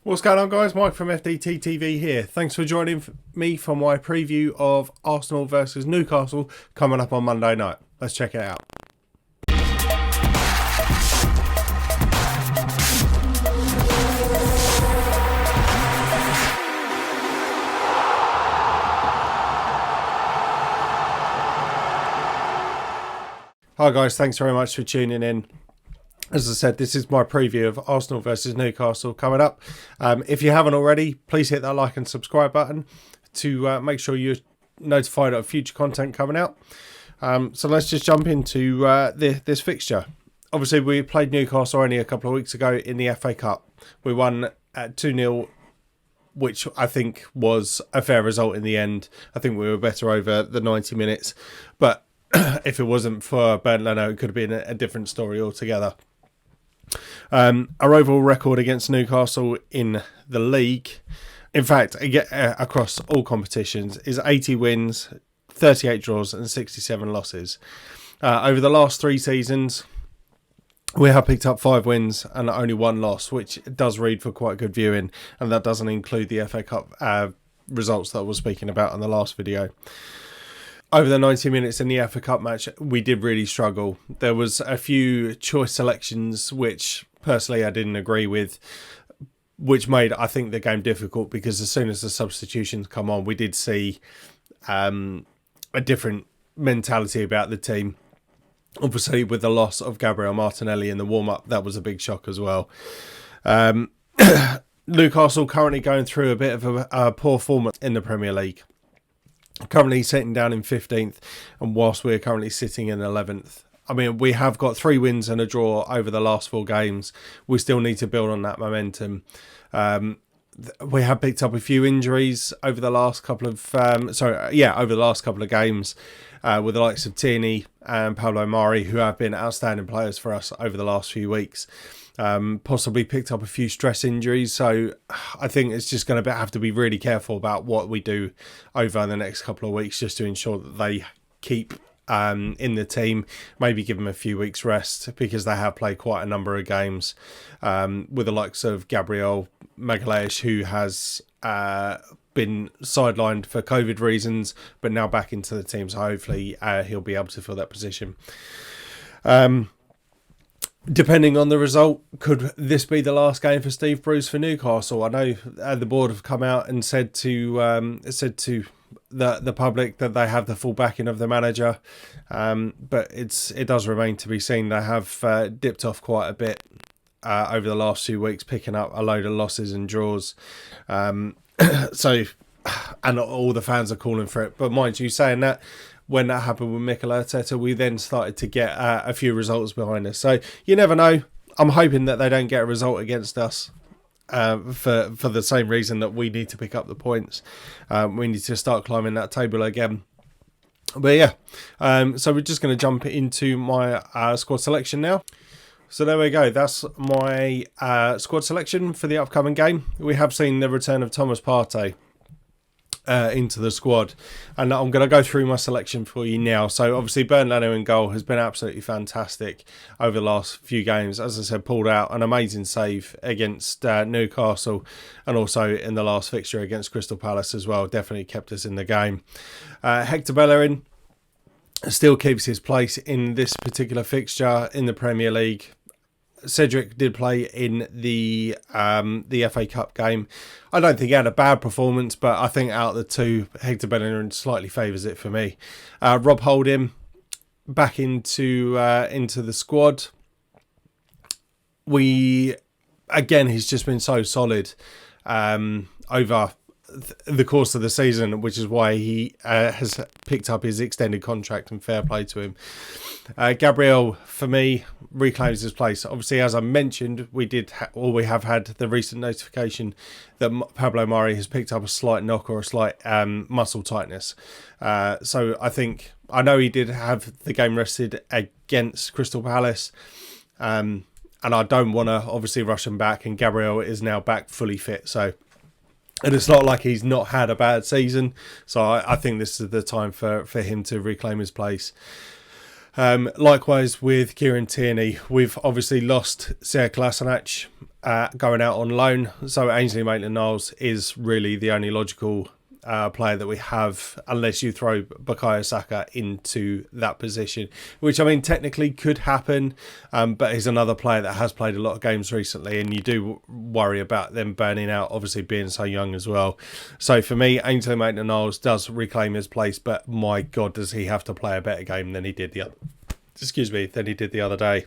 What's going on, guys? Mike from FDT-TV here. Thanks for joining me for my preview of Arsenal versus Newcastle coming up on Monday night. Let's check it out. Hi guys, thanks very much for tuning in. As I said, this is my preview of Arsenal versus Newcastle coming up. If you haven't already, please hit that like and subscribe button to make sure you're notified of future content coming out. So let's just jump into this fixture. Obviously, we played Newcastle only a couple of weeks ago in the FA Cup. We won at 2-0, which I think was a fair result in the end. I think we were better over the 90 minutes. But if it wasn't for Bernd Leno, it could have been a different story altogether. Our overall record against Newcastle in the league, in fact, across all competitions, is 80 wins, 38 draws and 67 losses. Over the last 3 seasons, we have picked up 5 wins and only 1 loss, which does read for quite good viewing, and that doesn't include the FA Cup results that I was speaking about in the last video. Over the 90 minutes in the FA Cup match, we did really struggle. There was a few choice selections which, personally, I didn't agree with, which made, I think, the game difficult because as soon as the substitutions come on, we did see a different mentality about the team. Obviously, with the loss of Gabriel Martinelli in the warm-up, that was a big shock as well. Newcastle currently going through a bit of a poor form in the Premier League. Currently sitting down in 15th, and whilst we're currently sitting in 11th. I mean, we have got 3 wins and a draw over the last 4 games. We still need to build on that momentum. We have picked up a few injuries over the last couple of games with the likes of Tierney and Pablo Mari, who have been outstanding players for us over the last few weeks. Possibly picked up a few stress injuries, so I think it's just going to have to be really careful about what we do over the next couple of weeks just to ensure that they keep in the team, maybe give them a few weeks rest because they have played quite a number of games with the likes of Gabriel Magalhaes, who has been sidelined for COVID reasons but now back into the team, so hopefully he'll be able to fill that position. Depending on the result, could this be the last game for Steve Bruce for Newcastle? I know the board have come out and said to the public that they have the full backing of the manager, but it does remain to be seen. They have dipped off quite a bit over the last few weeks, picking up a load of losses and draws. And all the fans are calling for it. But mind you, saying that, when that happened with Mikel Arteta, we then started to get a few results behind us. So you never know. I'm hoping that they don't get a result against us for the same reason that we need to pick up the points. We need to start climbing that table again. But yeah, so we're just going to jump into my squad selection now. So there we go. That's my squad selection for the upcoming game. We have seen the return of Thomas Partey into the squad, and I'm going to go through my selection for you now. So obviously Bernd Leno in goal has been absolutely fantastic over the last few games. As I said, pulled out an amazing save against Newcastle, and also in the last fixture against Crystal Palace as well. Definitely kept us in the game. Hector Bellerin still keeps his place in this particular fixture in the Premier League. Cedric did play in the FA Cup game. I don't think he had a bad performance, but I think out of the 2, Hector Bellerin slightly favours it for me. Rob Holding back into the squad. He's just been so solid over the course of the season, which is why he has picked up his extended contract, and fair play to him. Gabriel, for me, reclaims his place. Obviously, as I mentioned, we have had the recent notification that Pablo Mari has picked up a slight knock or a slight muscle tightness. So I know he did have the game rested against Crystal Palace, and I don't want to obviously rush him back, and Gabriel is now back fully fit. And it's not like he's not had a bad season. So I think this is the time for him to reclaim his place. Likewise with Kieran Tierney, we've obviously lost Sead Kolasinac going out on loan, so Ainsley Maitland-Niles is really the only logical player that we have, unless you throw Bukayo Saka into that position, which I mean technically could happen, but he's another player that has played a lot of games recently, and you do worry about them burning out, obviously being so young as well. So for me, Ainsley Maitland-Niles does reclaim his place, but my God, does he have to play a better game than he did the other day.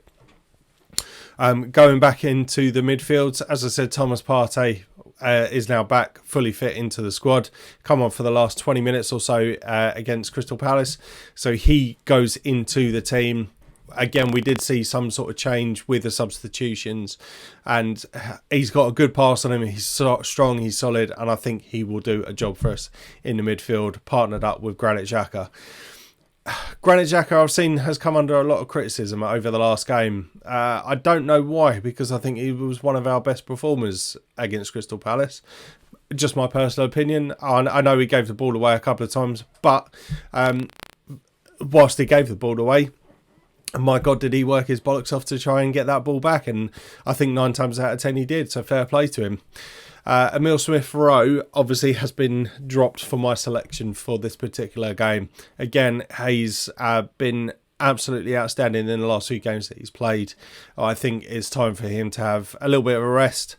Going back into the midfields, as I said, Thomas Partey is now back fully fit into the squad. Come on for the last 20 minutes or so against Crystal Palace. So he goes into the team. Again, we did see some sort of change with the substitutions, and he's got a good pass on him. He's strong, he's solid, and I think he will do a job for us in the midfield, partnered up with Granit Xhaka. Granit Xhaka, I've seen, has come under a lot of criticism over the last game. I don't know why, because I think he was one of our best performers against Crystal Palace. Just my personal opinion. I know he gave the ball away a couple of times, but whilst he gave the ball away, my God, did he work his bollocks off to try and get that ball back? And I think 9 times out of 10 he did, so fair play to him. Emile Smith-Rowe obviously has been dropped for my selection for this particular game. Again, he's been absolutely outstanding in the last 2 games that he's played. I think it's time for him to have a little bit of a rest,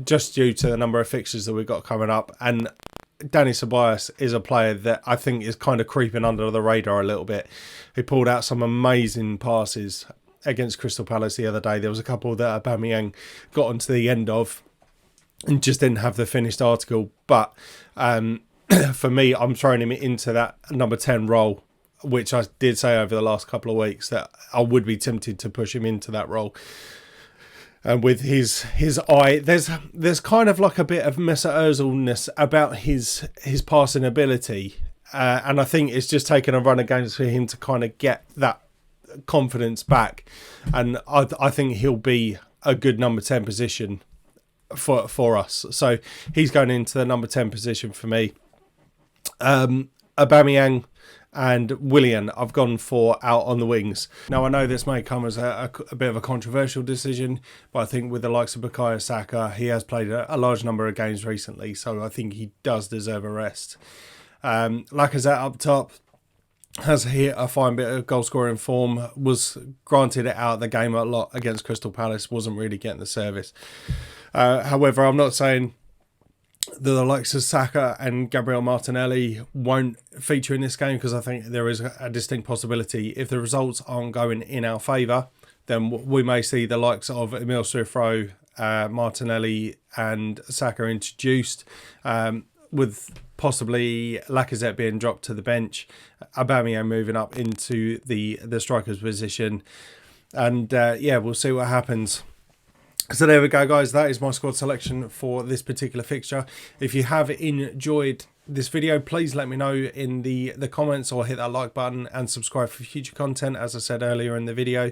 just due to the number of fixtures that we've got coming up. And Danny Ceballos is a player that I think is kind of creeping under the radar a little bit. He pulled out some amazing passes against Crystal Palace the other day. There was a couple that Aubameyang got onto the end of and just didn't have the finished article. But for me, I'm throwing him into that number 10 role, which I did say over the last couple of weeks that I would be tempted to push him into that role. And with his eye, there's kind of like a bit of Mesut Ozil-ness about his passing ability. And I think it's just taken a run of games for him to kind of get that confidence back. And I think he'll be a good number 10 position for us. So he's going into the number 10 position for me. Aubameyang and Willian, I've gone for out on the wings. Now, I know this may come as a bit of a controversial decision, but I think with the likes of Bukayo Saka, he has played a large number of games recently, so I think he does deserve a rest. Lacazette up top has hit a fine bit of goal-scoring form, was granted it out of the game a lot against Crystal Palace, wasn't really getting the service. However, I'm not saying the likes of Saka and Gabriel Martinelli won't feature in this game, because I think there is a distinct possibility if the results aren't going in our favour, then we may see the likes of Emile Smith-Rowe, Martinelli and Saka introduced, with possibly Lacazette being dropped to the bench, Aubameyang moving up into the striker's position, and yeah, we'll see what happens. So there we go, guys. That is my squad selection for this particular fixture. If you have enjoyed this video, please let me know in the comments, or hit that like button and subscribe for future content, as I said earlier in the video.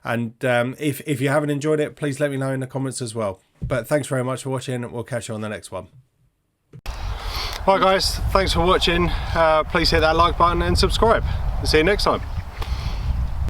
And if you haven't enjoyed it, please let me know in the comments as well. But thanks very much for watching. We'll catch you on the next one. Hi guys, thanks for watching. Please hit that like button and subscribe. See you next time.